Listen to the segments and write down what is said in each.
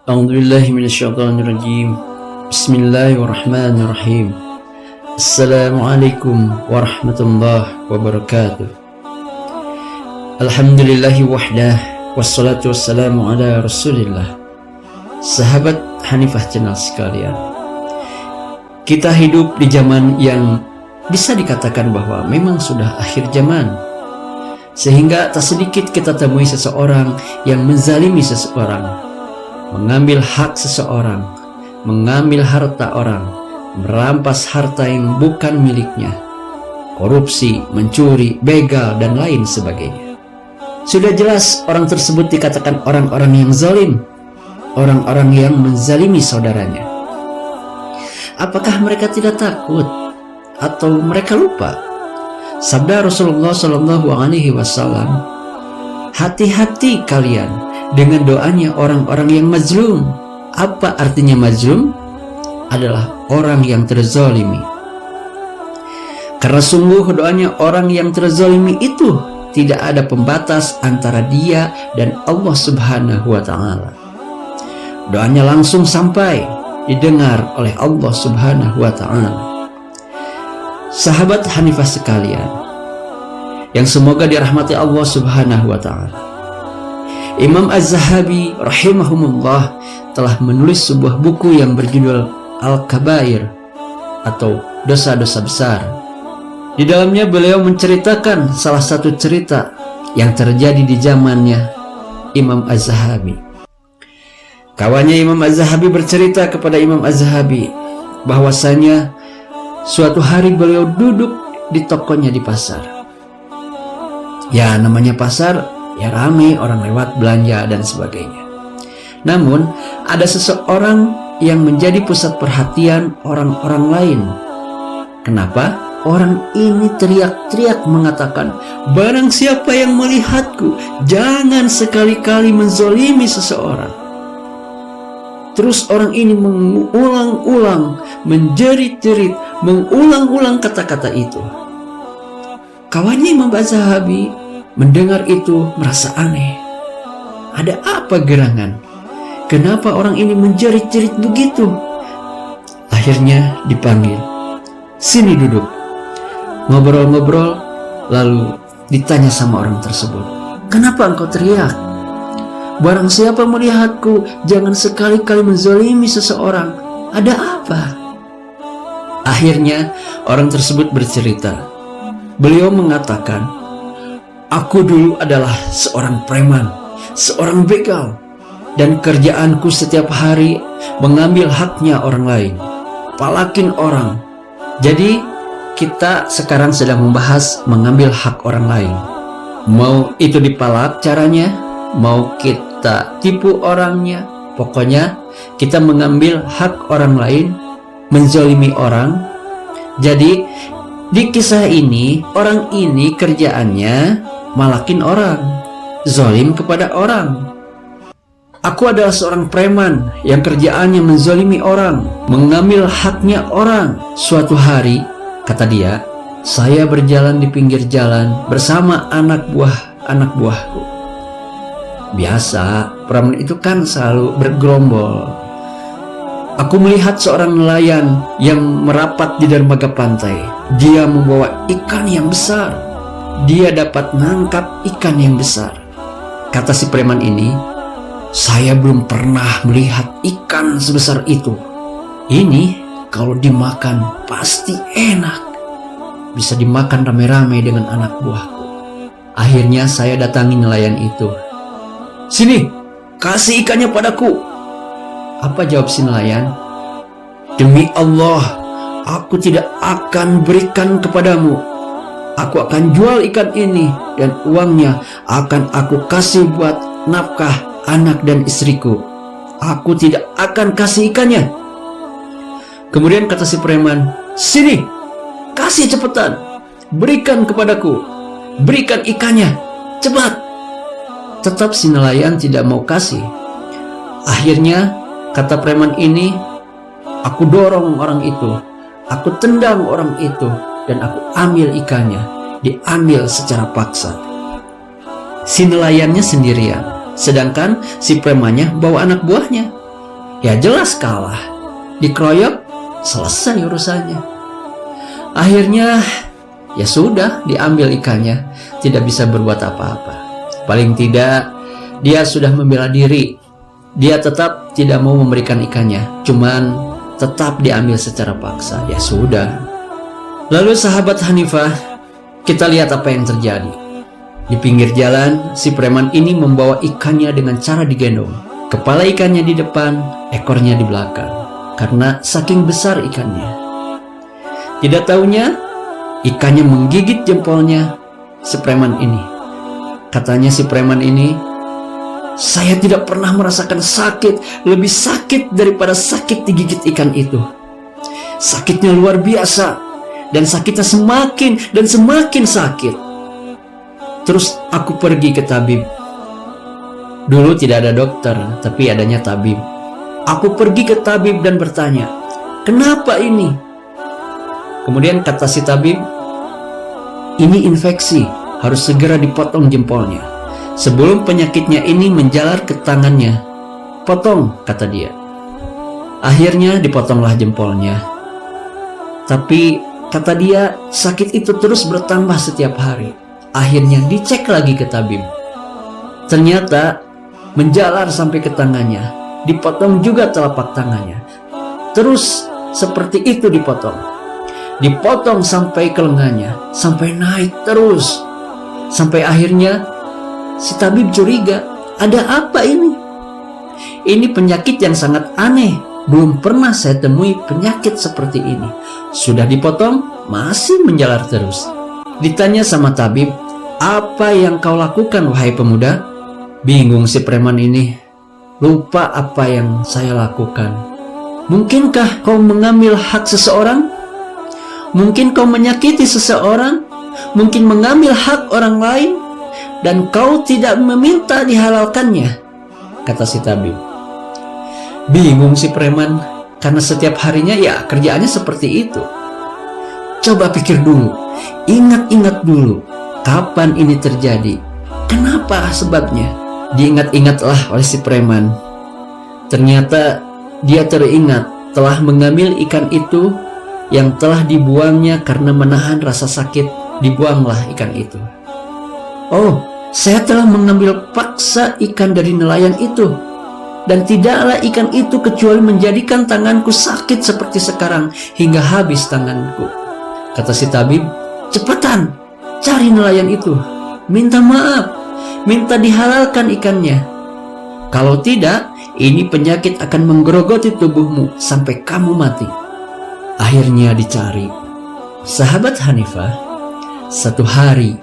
A'udzubillahi minasyaitonirrajim. Bismillahirrahmanirrahim. Assalamualaikum warahmatullahi wabarakatuh. Alhamdulillahi wahdah, wassalatu wassalamu ala rasulillah. Sahabat Hanifah Channel sekalian, kita hidup di zaman yang bisa dikatakan bahwa memang sudah akhir zaman, sehingga tak sedikit kita temui seseorang yang menzalimi seseorang, mengambil hak seseorang, mengambil harta orang, merampas harta yang bukan miliknya, korupsi, mencuri, begal, dan lain sebagainya. Sudah jelas orang tersebut dikatakan orang-orang yang zalim, orang-orang yang menzalimi saudaranya. Apakah mereka tidak takut atau mereka lupa? Sabda Rasulullah SAW, hati-hati kalian dengan doanya orang-orang yang mazlum. Apa artinya mazlum? Adalah orang yang terzalimi. Karena sungguh doanya orang yang terzalimi itu tidak ada pembatas antara dia dan Allah Subhanahu wa Ta'ala. Doanya langsung sampai didengar oleh Allah Subhanahu wa Ta'ala. Sahabat Hanifah sekalian yang semoga dirahmati Allah Subhanahu wa Ta'ala, Imam Az-Zahabi rahimahumullah telah menulis sebuah buku yang berjudul Al-Kabair atau dosa-dosa besar. Di dalamnya beliau menceritakan salah satu cerita yang terjadi di zamannya Imam Az-Zahabi. Kawannya Imam Az-Zahabi bercerita kepada Imam Az-Zahabi bahwasanya suatu hari beliau duduk di tokonya di pasar. Ya, namanya pasar, ya rame, orang lewat belanja dan sebagainya. Namun ada seseorang yang menjadi pusat perhatian orang-orang lain. Kenapa? Orang ini teriak-teriak mengatakan, barang siapa yang melihatku, jangan sekali-kali menzolimi seseorang. Terus orang ini mengulang-ulang, menjerit-jerit, mengulang-ulang kata-kata itu. Kawannya Imam Az-Zahabi mendengar itu merasa aneh. Ada apa gerangan? Kenapa orang ini menjerit-jerit begitu? Akhirnya dipanggil. Sini duduk. Ngobrol-ngobrol, lalu ditanya sama orang tersebut. Kenapa engkau teriak? Barang siapa melihatku, jangan sekali-kali menzalimi seseorang. Ada apa? Akhirnya orang tersebut bercerita. Beliau mengatakan, aku dulu adalah seorang preman, seorang begal, dan kerjaanku setiap hari mengambil haknya orang lain, palakin orang. Jadi kita sekarang sedang membahas mengambil hak orang lain. Mau itu dipalak caranya, mau kita tipu orangnya, pokoknya kita mengambil hak orang lain, menzalimi orang. Jadi di kisah ini, orang ini kerjaannya malakin orang, zalim kepada orang. Aku adalah seorang preman yang kerjaannya menzalimi orang, mengambil haknya orang. Suatu hari, kata dia, saya berjalan di pinggir jalan bersama anak buahku. Biasa, preman itu kan selalu bergerombol. Aku melihat seorang nelayan yang merapat di dermaga pantai. Dia membawa ikan yang besar. Dia dapat menangkap ikan yang besar. Kata si preman ini, saya belum pernah melihat ikan sebesar itu. Ini kalau dimakan pasti enak. Bisa dimakan rame-rame dengan anak buahku. Akhirnya saya datangi nelayan itu. Sini, kasih ikannya padaku. Apa jawab si nelayan? Demi Allah, aku tidak akan berikan kepadamu. Aku akan jual ikan ini dan uangnya akan aku kasih buat nafkah anak dan istriku. Aku tidak akan kasih ikannya. Kemudian kata si preman, sini, kasih cepetan, berikan kepadaku, berikan ikannya, cepat. Tetap si nelayan tidak mau kasih. Akhirnya kata preman ini, aku dorong orang itu, aku tendang orang itu, dan aku ambil ikannya. Diambil secara paksa. Si nelayannya sendirian, sedangkan si premannya bawa anak buahnya. Ya jelas kalah. Dikeroyok, selesai urusannya. Akhirnya ya sudah, diambil ikannya, tidak bisa berbuat apa-apa. Paling tidak dia sudah membela diri. Dia tetap tidak mau memberikan ikannya, cuman tetap diambil secara paksa. Ya sudah. Lalu sahabat Hanifah, kita lihat apa yang terjadi. Di pinggir jalan, si preman ini membawa ikannya dengan cara digendong. Kepala ikannya di depan, ekornya di belakang. Karena saking besar ikannya. Tidak taunya, ikannya menggigit jempolnya si preman ini. Katanya si preman ini, "Saya tidak pernah merasakan sakit lebih sakit daripada sakit digigit ikan itu. Sakitnya luar biasa, dan sakitnya semakin dan semakin sakit." Terus aku pergi ke tabib. Dulu tidak ada dokter, tapi adanya tabib. Aku pergi ke tabib dan bertanya, "Kenapa ini?" Kemudian kata si tabib, "Ini infeksi, harus segera dipotong jempolnya sebelum penyakitnya ini menjalar ke tangannya. Potong," kata dia. Akhirnya dipotonglah jempolnya. Tapi kata dia, sakit itu terus bertambah setiap hari. Akhirnya dicek lagi ke tabib. Ternyata menjalar sampai ke tangannya. Dipotong juga telapak tangannya. Terus seperti itu dipotong. Dipotong sampai ke lengannya, sampai naik terus. Sampai akhirnya si tabib curiga, ada apa ini? Ini penyakit yang sangat aneh. Belum pernah saya temui penyakit seperti ini. Sudah dipotong, masih menjalar terus. Ditanya sama tabib, "Apa yang kau lakukan, wahai pemuda?" Bingung si preman ini. Lupa apa yang saya lakukan. "Mungkinkah kau mengambil hak seseorang? Mungkin kau menyakiti seseorang? Mungkin mengambil hak orang lain? Dan kau tidak meminta dihalalkannya?" kata si tabib. Bingung si preman, karena setiap harinya ya kerjaannya seperti itu. Coba pikir dulu, ingat-ingat dulu, kapan ini terjadi? Kenapa sebabnya? Diingat-ingatlah oleh si preman. Ternyata dia teringat telah mengambil ikan itu yang telah dibuangnya karena menahan rasa sakit. Dibuanglah ikan itu. "Oh, saya telah mengambil paksa ikan dari nelayan itu. Dan tidaklah ikan itu kecuali menjadikan tanganku sakit seperti sekarang hingga habis tanganku," kata si tabib. "Cepatan, cari nelayan itu. Minta maaf, minta dihalalkan ikannya. Kalau tidak, ini penyakit akan menggerogoti tubuhmu sampai kamu mati." Akhirnya dicari. Sahabat Hanifah, 1 hari,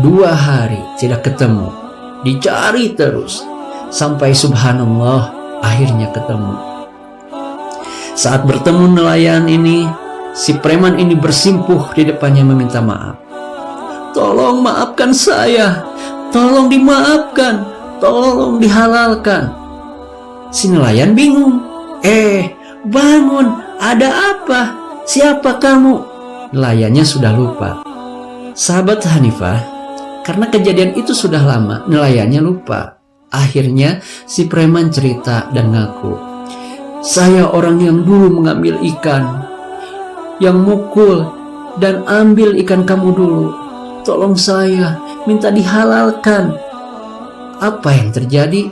2 hari tidak ketemu. Dicari terus. Sampai subhanallah akhirnya ketemu. Saat bertemu nelayan ini, si preman ini bersimpuh di depannya meminta maaf. "Tolong maafkan saya, tolong dimaafkan, tolong dihalalkan." Si nelayan bingung. Bangun, ada apa? Siapa kamu?" Nelayannya sudah lupa. Sahabat Hanifah, karena kejadian itu sudah lama, nelayannya lupa. Akhirnya si preman cerita dan ngaku, "Saya orang yang dulu mengambil ikan, yang mukul dan ambil ikan kamu dulu. Tolong saya, minta dihalalkan." Apa yang terjadi?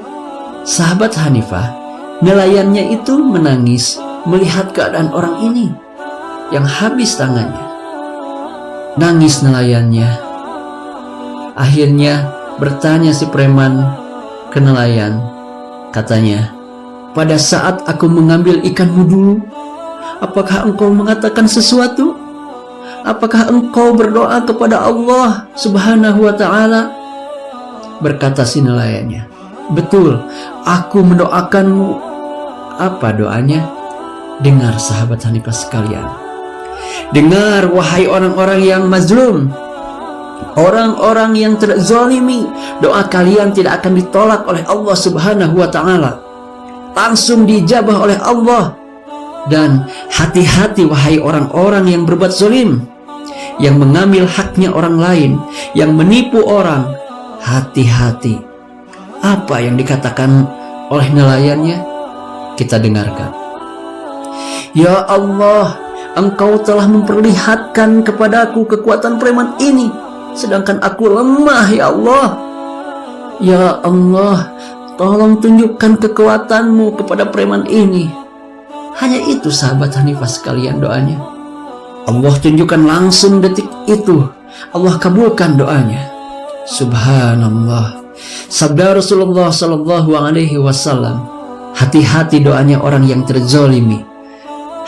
Sahabat Hanifah, nelayannya itu menangis melihat keadaan orang ini yang habis tangannya. Nangis nelayannya. Akhirnya bertanya si preman ke nelayan. Katanya, "Pada saat aku mengambil ikanmu dulu, apakah engkau mengatakan sesuatu? Apakah engkau berdoa kepada Allah Subhanahu wa ta'ala?" Berkata si nelayannya, "Betul, aku mendoakanmu." Apa doanya? Dengar sahabat Hanifah sekalian. Dengar wahai orang-orang yang mazlum, orang-orang yang terzalimi, doa kalian tidak akan ditolak oleh Allah Subhanahu wa ta'ala. Langsung dijabah oleh Allah. Dan hati-hati wahai orang-orang yang berbuat zalim, yang mengambil haknya orang lain, yang menipu orang. Hati-hati. Apa yang dikatakan oleh nelayannya? kita dengarkan. Ya Allah, Engkau telah memperlihatkan kepadaku kekuatan preman ini, sedangkan aku lemah, ya Allah. Ya Allah, tolong tunjukkan kekuatan-Mu kepada preman ini. Hanya itu sahabat Hanifah sekalian doanya. Allah tunjukkan langsung detik itu. Allah kabulkan doanya. Subhanallah. Sabda Rasulullah Sallallahu Alaihi Wasallam, hati-hati doanya orang yang terzolimi.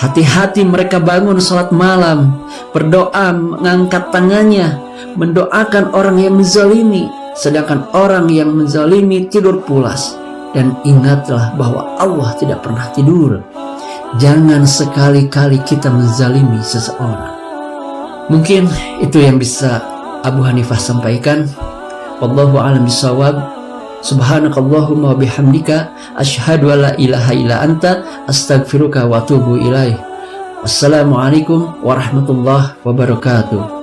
Hati-hati mereka bangun salat malam, berdoa mengangkat tangannya, mendoakan orang yang menzalimi, sedangkan orang yang menzalimi tidur pulas. Dan ingatlah bahwa Allah tidak pernah tidur. Jangan sekali-kali kita menzalimi seseorang. Mungkin itu yang bisa Abu Hanifah sampaikan. Wallahu a'lam bishawab. Subhanakallahumma wa bihamdika asyhadu an la ilaha illa anta astaghfiruka wa atubu ilaih. Wassalamualaikum warahmatullahi wabarakatuh.